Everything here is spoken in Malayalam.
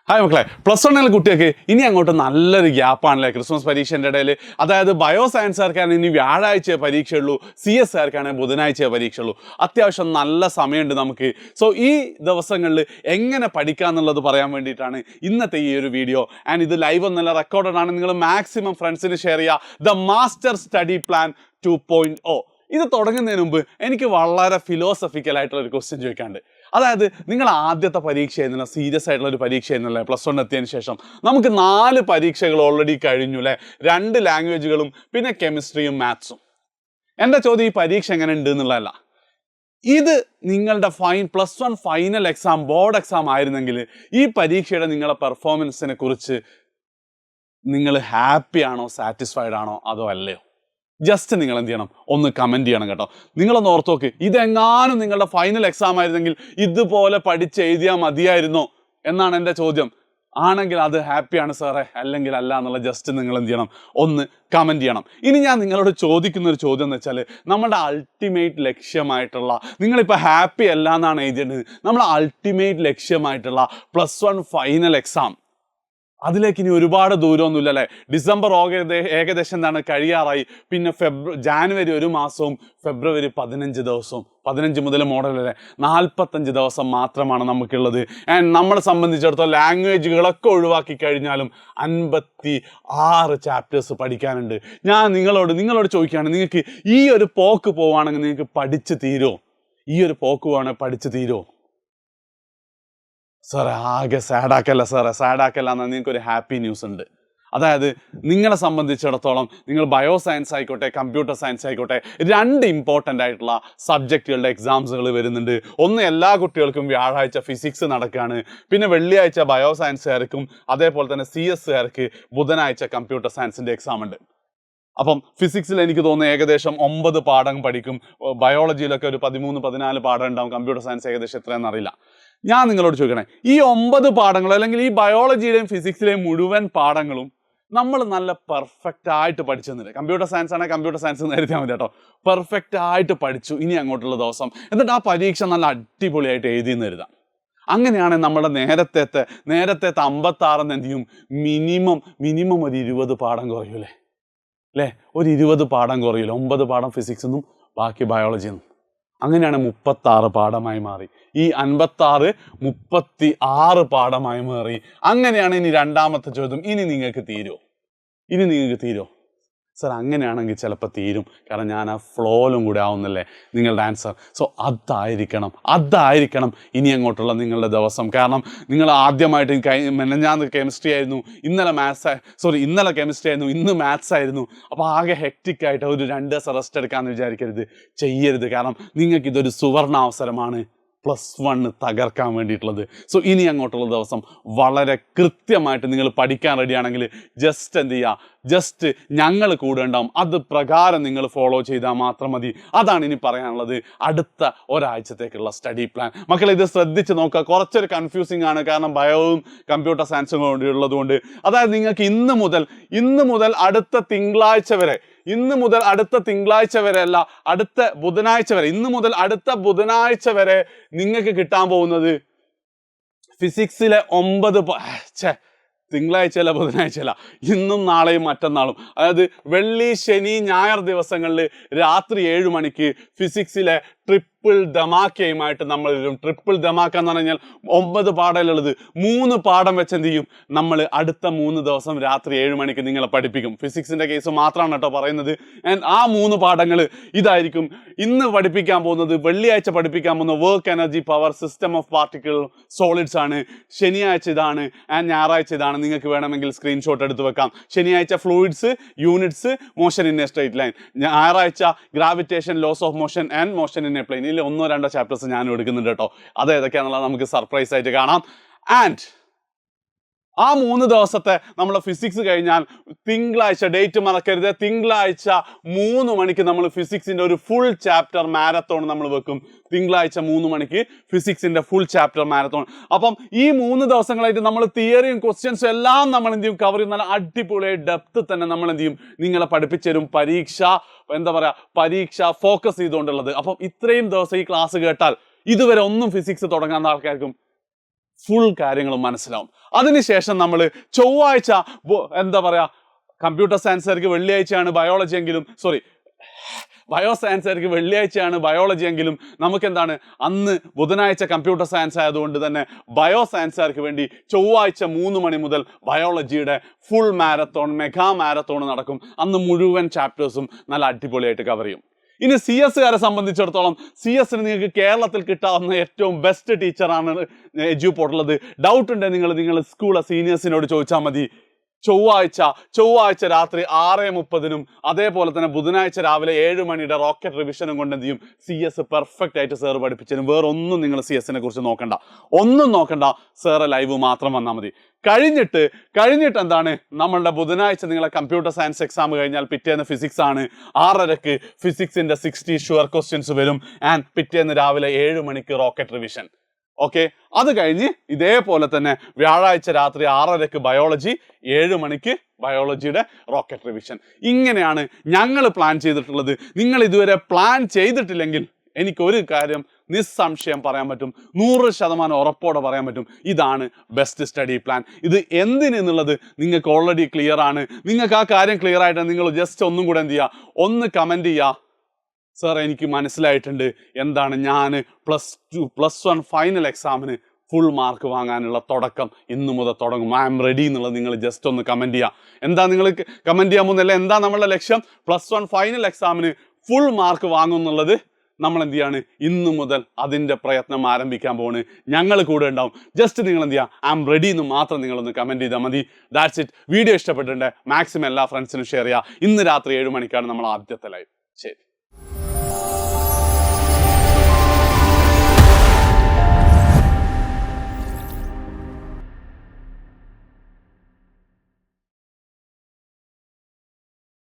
ഹായ് മക്കളെ, +1 കുട്ടിയൊക്കെ ഇനി അങ്ങോട്ട് നല്ലൊരു ഗ്യാപ്പാണല്ലേ ക്രിസ്മസ് പരീക്ഷൻ്റെ ഇടയിൽ. അതായത് ബയോ സയൻസുകാർക്കാണ് ഇനി വ്യാഴാഴ്ച പരീക്ഷയുള്ളൂ, CS ബുധനാഴ്ച പരീക്ഷയുള്ളൂ. അത്യാവശ്യം നല്ല സമയമുണ്ട് നമുക്ക്. സോ ഈ ദിവസങ്ങളിൽ എങ്ങനെ പഠിക്കുക എന്നുള്ളത് പറയാൻ വേണ്ടിയിട്ടാണ് ഇന്നത്തെ ഈ ഒരു വീഡിയോ. ആൻഡ് ഇത് ലൈവ് ഒന്നല്ല, റെക്കോർഡഡ് ആണ്. നിങ്ങൾ മാക്സിമം ഫ്രണ്ട്സിന് ഷെയർ ചെയ്യുക. The master study plan 2.0. ഇത് തുടങ്ങുന്നതിന് മുമ്പ് എനിക്ക് വളരെ ഫിലോസഫിക്കൽ ആയിട്ടുള്ള ഒരു ക്വസ്റ്റ്യൻ ചോദിക്കാണ്ട്. അതായത് നിങ്ങൾ ആദ്യത്തെ പരീക്ഷ ആയിരുന്നില്ല, സീരിയസ് ആയിട്ടുള്ള ഒരു പരീക്ഷ ആയിരുന്നല്ലേ +1 എത്തിയതിന് ശേഷം. നമുക്ക് 4 പരീക്ഷകൾ ഓൾറെഡി കഴിഞ്ഞു അല്ലേ, 2 ലാംഗ്വേജുകളും പിന്നെ കെമിസ്ട്രിയും മാത്സും. എൻ്റെ ചോദ്യം ഈ പരീക്ഷ എങ്ങനെ ഉണ്ട് എന്നുള്ളതല്ല, ഇത് നിങ്ങളുടെ +1 ഫൈനൽ എക്സാം, ബോർഡ് എക്സാം ആയിരുന്നെങ്കിൽ ഈ പരീക്ഷയുടെ നിങ്ങളുടെ പെർഫോമൻസിനെ കുറിച്ച് നിങ്ങൾ ഹാപ്പി ആണോ, സാറ്റിസ്ഫൈഡ് ആണോ, അതോ അല്ലയോ? ജസ്റ്റ് നിങ്ങൾ എന്ത് ചെയ്യണം, ഒന്ന് കമൻറ്റ് ചെയ്യണം കേട്ടോ. നിങ്ങളൊന്ന് ഓർത്ത് നോക്ക്, ഇതെങ്ങാനും നിങ്ങളുടെ ഫൈനൽ എക്സാം ആയിരുന്നെങ്കിൽ ഇതുപോലെ പഠിച്ചെഴുതിയാൽ മതിയായിരുന്നോ എന്നാണ് എൻ്റെ ചോദ്യം. ആണെങ്കിൽ അത് ഹാപ്പിയാണ് സാറേ, അല്ലെങ്കിൽ അല്ല എന്നുള്ള ജസ്റ്റ് നിങ്ങൾ എന്ത് ചെയ്യണം, ഒന്ന് കമൻറ്റ് ചെയ്യണം. ഇനി ഞാൻ നിങ്ങളോട് ചോദിക്കുന്ന ഒരു ചോദ്യം എന്ന് വെച്ചാൽ, നമ്മുടെ അൾട്ടിമേറ്റ് ലക്ഷ്യമായിട്ടുള്ള, നിങ്ങളിപ്പോൾ ഹാപ്പി അല്ല എന്നാണ് എഴുതിയത്, നമ്മുടെ അൾട്ടിമേറ്റ് ലക്ഷ്യമായിട്ടുള്ള +1 ഫൈനൽ എക്സാം, അതിലേക്ക് ഇനി ഒരുപാട് ദൂരമൊന്നുമില്ല അല്ലേ. ഡിസംബർ ഏകദേശം എന്താണ് കഴിയാറായി. പിന്നെ ജാനുവരി 1 മാസവും ഫെബ്രുവരി 15 ദിവസവും, 15 മുതൽ മോഡലല്ലേ, 45 ദിവസം മാത്രമാണ് നമുക്കുള്ളത്. ആൻഡ് നമ്മളെ സംബന്ധിച്ചിടത്തോളം ലാംഗ്വേജുകളൊക്കെ ഒഴിവാക്കി കഴിഞ്ഞാലും 56 ചാപ്റ്റേഴ്സ് പഠിക്കാനുണ്ട്. ഞാൻ നിങ്ങളോട് ചോദിക്കുകയാണ്, നിങ്ങൾക്ക് ഈ ഒരു പോക്ക് പോവുകയാണെങ്കിൽ നിങ്ങൾക്ക് പഠിച്ച് തീരുമോ? ഈ ഒരു പോക്ക് പോവുകയാണെങ്കിൽ പഠിച്ച് തീരുമോ? സാറേ ആകെ സാഡാക്കല്ല എന്നാൽ നിങ്ങൾക്കൊരു ഹാപ്പി ന്യൂസ് ഉണ്ട്. അതായത് നിങ്ങളെ സംബന്ധിച്ചിടത്തോളം നിങ്ങൾ ബയോ സയൻസ് ആയിക്കോട്ടെ, കമ്പ്യൂട്ടർ സയൻസ് ആയിക്കോട്ടെ, 2 ഇമ്പോർട്ടൻ്റ് ആയിട്ടുള്ള സബ്ജക്റ്റുകളുടെ എക്സാംസുകൾ വരുന്നുണ്ട്. ഒന്ന്, എല്ലാ കുട്ടികൾക്കും വ്യാഴാഴ്ച ഫിസിക്സ് നടക്കുകയാണ്. പിന്നെ വെള്ളിയാഴ്ച ബയോ സയൻസുകാർക്കും അതേപോലെ തന്നെ CS ബുധനാഴ്ച കമ്പ്യൂട്ടർ സയൻസിൻ്റെ എക്സാം ഉണ്ട്. അപ്പം ഫിസിക്സിൽ എനിക്ക് തോന്നുന്നു ഏകദേശം 9 പാഠം പഠിക്കും. ബയോളജിയിലൊക്കെ ഒരു 13-14 പാഠം ഉണ്ടാവും. കമ്പ്യൂട്ടർ സയൻസ് ഏകദേശം എത്രയാണെന്ന് അറിയില്ല. ഞാൻ നിങ്ങളോട് ചോദിക്കണേ, ഈ 9 പാഠങ്ങൾ അല്ലെങ്കിൽ ഈ ബയോളജിയുടെയും ഫിസിക്സിലെയും മുഴുവൻ പാഠങ്ങളും നമ്മൾ നല്ല പെർഫെക്റ്റ് ആയിട്ട് പഠിച്ചെന്നില്ല. കമ്പ്യൂട്ടർ സയൻസ് ആണെങ്കിൽ കമ്പ്യൂട്ടർ സയൻസ് എന്ന് എഴുതിയാൽ മതി കേട്ടോ. പെർഫെക്റ്റ് ആയിട്ട് പഠിച്ചു ഇനി അങ്ങോട്ടുള്ള ദിവസം, എന്നിട്ട് ആ പരീക്ഷ നല്ല അടിപൊളിയായിട്ട് എഴുതിയെന്ന് എഴുതാം. അങ്ങനെയാണെങ്കിൽ നമ്മുടെ നേരത്തെ 56 എന്ത് ചെയ്യും, മിനിമം ഒരു 20 പാഠം കുറയൂലേ അല്ലേ? ഒരു 20 പാഠം കുറയില്ല. 9 പാഠം ഫിസിക്സ് എന്നും ബാക്കി ബയോളജി എന്നും. അങ്ങനെയാണ് 36 പാഠമായി മാറി. ഈ 56 36 പാഠമായി മാറി. അങ്ങനെയാണ് ഇനി രണ്ടാമത്തെ ചോദ്യം, ഇനി നിങ്ങൾക്ക് തീരുമോ? സർ അങ്ങനെയാണെങ്കിൽ ചിലപ്പോൾ തീരും, കാരണം ഞാൻ ആ ഫ്ലോയിലും കൂടെ ആവുന്നല്ലേ നിങ്ങളുടെ ആൻസർ. സോ അതായിരിക്കണം ഇനി അങ്ങോട്ടുള്ള നിങ്ങളുടെ ദിവസം. കാരണം നിങ്ങൾ ആദ്യമായിട്ട് മെനഞ്ഞാന്ന് കെമിസ്ട്രി ആയിരുന്നു, ഇന്നലെ കെമിസ്ട്രി ആയിരുന്നു, ഇന്ന് മാത്സ് ആയിരുന്നു. അപ്പോൾ ആകെ ഹെക്റ്റിക്കായിട്ട് ഒരു 2 ദിവസം റെസ്റ്റ് എടുക്കാമെന്ന് വിചാരിക്കരുത്, ചെയ്യരുത്. കാരണം നിങ്ങൾക്കിതൊരു സുവർണ അവസരമാണ് +1 തകർക്കാൻ വേണ്ടിയിട്ടുള്ളത്. സോ ഇനി അങ്ങോട്ടുള്ള ദിവസം വളരെ കൃത്യമായിട്ട് നിങ്ങൾ പഠിക്കാൻ റെഡിയാണെങ്കിൽ ജസ്റ്റ് എന്ത് ചെയ്യുക, ജസ്റ്റ് ഞങ്ങൾ കൂടെ ഉണ്ടാവും, അത് പ്രകാരം നിങ്ങൾ ഫോളോ ചെയ്താൽ മാത്രം മതി. അതാണ് ഇനി പറയാനുള്ളത്. അടുത്ത ഒരാഴ്ചത്തേക്കുള്ള സ്റ്റഡി പ്ലാൻ മക്കളെ ഇത് ശ്രദ്ധിച്ച് നോക്കുക. കുറച്ചൊരു കൺഫ്യൂസിങ് ആണ്, കാരണം ബയോവും കമ്പ്യൂട്ടർ സയൻസും ഉള്ളത് കൊണ്ട്. അതായത് നിങ്ങൾക്ക് ഇന്ന് മുതൽ അടുത്ത തിങ്കളാഴ്ച വരെ, അല്ല, അടുത്ത ബുധനാഴ്ച വരെ, ഇന്ന് മുതൽ അടുത്ത ബുധനാഴ്ച വരെ നിങ്ങൾക്ക് കിട്ടാൻ പോകുന്നത് ഫിസിക്സിലെ 9 തിങ്കളാഴ്ചയല്ല, ബുധനാഴ്ചയല്ല, ഇന്നും നാളെയും മറ്റന്നാളും, അതായത് വെള്ളി, ശനി, ഞായർ ദിവസങ്ങളിൽ രാത്രി 7 മണിക്ക് ഫിസിക്സിലെ ട്രിപ്പിൾ ധമാക്കയുമായിട്ട് നമ്മൾ വരും. ട്രിപ്പിൾ ധമാക്ക എന്ന് പറഞ്ഞാൽ 9 പാഠങ്ങളുള്ളത് 3 പാഠം വെച്ച് എന്ത് ചെയ്യും, നമ്മൾ അടുത്ത 3 ദിവസം രാത്രി 7 മണിക്ക് നിങ്ങളെ പഠിപ്പിക്കും. ഫിസിക്സിൻ്റെ കേസ് മാത്രമാണ് കേട്ടോ പറയുന്നത്. ആൻഡ് ആ 3 പാഠങ്ങൾ ഇതായിരിക്കും. ഇന്ന് പഠിപ്പിക്കാൻ പോകുന്നത്, വെള്ളിയാഴ്ച പഠിപ്പിക്കാൻ പോകുന്ന work, energy, power, system of particle, solids ആണ്. ശനിയാഴ്ച ഇതാണ്, ആൻഡ് ഞായറാഴ്ച ഇതാണ്. നിങ്ങൾക്ക് വേണമെങ്കിൽ സ്ക്രീൻഷോട്ട് എടുത്ത് വെക്കാം. ശനിയാഴ്ച fluids, units, motion in a straight line. ഞായറാഴ്ച gravitation, laws of motion and motion in a plane. ഇതിൽ 1-2 ചാപ്റ്റേഴ്സ് ഞാനും എടുക്കുന്നുണ്ട് കേട്ടോ. അത് ഏതൊക്കെയാണെന്നുള്ളത് നമുക്ക് സർപ്രൈസ് ആയിട്ട് കാണാം. ആൻഡ് ആ 3 ദിവസത്തെ നമ്മളെ ഫിസിക്സ് കഴിഞ്ഞാൽ തിങ്കളാഴ്ച, ഡേറ്റ് മറക്കരുത്, തിങ്കളാഴ്ച 3 മണിക്ക് നമ്മൾ ഫിസിക്സിൻ്റെ ഒരു ഫുൾ ചാപ്റ്റർ മാരത്തോൺ നമ്മൾ വെക്കും. തിങ്കളാഴ്ച 3 മണിക്ക് ഫിസിക്സിൻ്റെ ഫുൾ ചാപ്റ്റർ മാരത്തോൺ. അപ്പം ഈ 3 ദിവസങ്ങളായിട്ട് നമ്മൾ തിയറിയും ക്വസ്റ്റ്യൻസും എല്ലാം നമ്മൾ എന്ത് ചെയ്യും, കവർ ചെയ്യും. നല്ല അടിപൊളിയായി ഡെപ്ത് തന്നെ നമ്മൾ എന്ത് ചെയ്യും, നിങ്ങളെ പഠിപ്പിച്ചു തരും. പരീക്ഷ ഫോക്കസ് ചെയ്തുകൊണ്ടുള്ളത്. അപ്പം ഇത്രയും ദിവസം ഈ ക്ലാസ് കേട്ടാൽ ഇതുവരെ ഒന്നും ഫിസിക്സ് തുടങ്ങാത്ത ആൾക്കാർക്കും ഫുൾ കാര്യങ്ങളും മനസ്സിലാവും. അതിനുശേഷം നമ്മൾ ചൊവ്വാഴ്ച എന്താ പറയാ, കമ്പ്യൂട്ടർ സയൻസുകാർക്ക് വെള്ളിയാഴ്ചയാണ് ബയോളജി എങ്കിലും ബയോ സയൻസുകാർക്ക് വെള്ളിയാഴ്ചയാണ് ബയോളജി എങ്കിലും നമുക്ക് എന്താണ് അന്ന് ബുധനാഴ്ച കമ്പ്യൂട്ടർ സയൻസ് ആയതുകൊണ്ട് തന്നെ ബയോ സയൻസുകാർക്ക് വേണ്ടി ചൊവ്വാഴ്ച 3 മണി മുതൽ ബയോളജിയുടെ ഫുൾ മാരത്തോൺ, മെഗാ മാരത്തോൺ നടക്കും. അന്ന് മുഴുവൻ ചാപ്റ്റേഴ്സും നല്ല അടിപൊളിയായിട്ട് കവർ ചെയ്യും. ഇനി സി എസ്സുകാരെ സംബന്ധിച്ചിടത്തോളം CS നിങ്ങൾക്ക് കേരളത്തിൽ കിട്ടാവുന്ന ഏറ്റവും ബെസ്റ്റ് ടീച്ചറാണ് എഡ്യൂപോർട്ടുള്ളത്. ഡൗട്ട് ഉണ്ടെങ്കിൽ നിങ്ങൾ സ്കൂളിലെ സീനിയേഴ്സിനോട് ചോദിച്ചാൽ മതി. ചൊവ്വാഴ്ച രാത്രി 6:30 അതേപോലെ തന്നെ ബുധനാഴ്ച രാവിലെ 7 മണിയുടെ റോക്കറ്റ് റിവിഷനും കൊണ്ട് എന്ത് ചെയ്യും, CS പെർഫെക്റ്റ് ആയിട്ട് സാർ പഠിപ്പിച്ചതിന് വേറെ ഒന്നും നിങ്ങൾ CS കുറിച്ച് നോക്കണ്ട, സാറ് ലൈവ് മാത്രം വന്നാൽ മതി. കഴിഞ്ഞിട്ട് എന്താണ്, നമ്മളുടെ ബുധനാഴ്ച നിങ്ങളെ കമ്പ്യൂട്ടർ സയൻസ് എക്സാം കഴിഞ്ഞാൽ പിറ്റേന്ന് ഫിസിക്സ് ആണ്. 6:30 ഫിസിക്സിന്റെ 60 ഷുവർ ക്വസ്റ്റ്യൻസ് വരും. ആൻഡ് പിറ്റേന്ന് രാവിലെ 7 മണിക്ക് റോക്കറ്റ് റിവിഷൻ. ഓക്കെ, അത് കഴിഞ്ഞ് ഇതേപോലെ തന്നെ വ്യാഴാഴ്ച രാത്രി 6:30 ബയോളജി, 7 മണിക്ക് ബയോളജിയുടെ റോക്കറ്റ് റിവിഷൻ. ഇങ്ങനെയാണ് ഞങ്ങൾ പ്ലാൻ ചെയ്തിട്ടുള്ളത്. നിങ്ങൾ ഇതുവരെ പ്ലാൻ ചെയ്തിട്ടില്ലെങ്കിൽ എനിക്കൊരു കാര്യം നിസ്സംശയം പറയാൻ പറ്റും, 100% ഉറപ്പോടെ പറയാൻ പറ്റും, ഇതാണ് ബെസ്റ്റ് സ്റ്റഡി പ്ലാൻ. ഇത് എന്തിനെന്നുള്ളത് നിങ്ങൾക്ക് ഓൾറെഡി ക്ലിയർ ആണ്. നിങ്ങൾക്ക് ആ കാര്യം ക്ലിയർ ആയിട്ട് നിങ്ങൾ ജസ്റ്റ് ഒന്നും കൂടെ എന്ത് ചെയ്യുക, ഒന്ന് കമൻറ്റ് ചെയ്യുക, സാർ എനിക്ക് മനസ്സിലായിട്ടുണ്ട്, എന്താണ് ഞാൻ +1 ഫൈനൽ എക്സാമിന് ഫുൾ മാർക്ക് വാങ്ങാനുള്ള തുടക്കം ഇന്നു മുതൽ തുടങ്ങും, ഐ ആം റെഡി എന്നുള്ളത് നിങ്ങൾ ജസ്റ്റ് ഒന്ന് കമൻറ്റ് ചെയ്യുക. എന്താ നിങ്ങൾ കമൻറ്റ് ചെയ്യാൻ പോകുന്നില്ല, എന്താ നമ്മളുടെ ലക്ഷ്യം, +1 ഫൈനൽ എക്സാമിന് ഫുൾ മാർക്ക് വാങ്ങുന്നുള്ളത് നമ്മൾ എന്ത് ചെയ്യാണ്, ഇന്നു മുതൽ അതിൻ്റെ പ്രയത്നം ആരംഭിക്കാൻ പോവാണ്. ഞങ്ങൾ കൂടെ ഉണ്ടാവും. ജസ്റ്റ് നിങ്ങൾ എന്ത് ചെയ്യുക, ഐ ആം റെഡി എന്ന് മാത്രം നിങ്ങളൊന്ന് കമൻറ്റ് ചെയ്താൽ മതി. That's it. വീഡിയോ ഇഷ്ടപ്പെട്ടിട്ടുണ്ട് മാക്സിമം എല്ലാ ഫ്രണ്ട്സിനും ഷെയർ ചെയ്യുക. ഇന്ന് രാത്രി 7 മണിക്കാണ് നമ്മൾ ആദ്യത്തെ ലൈവ്. ശരി.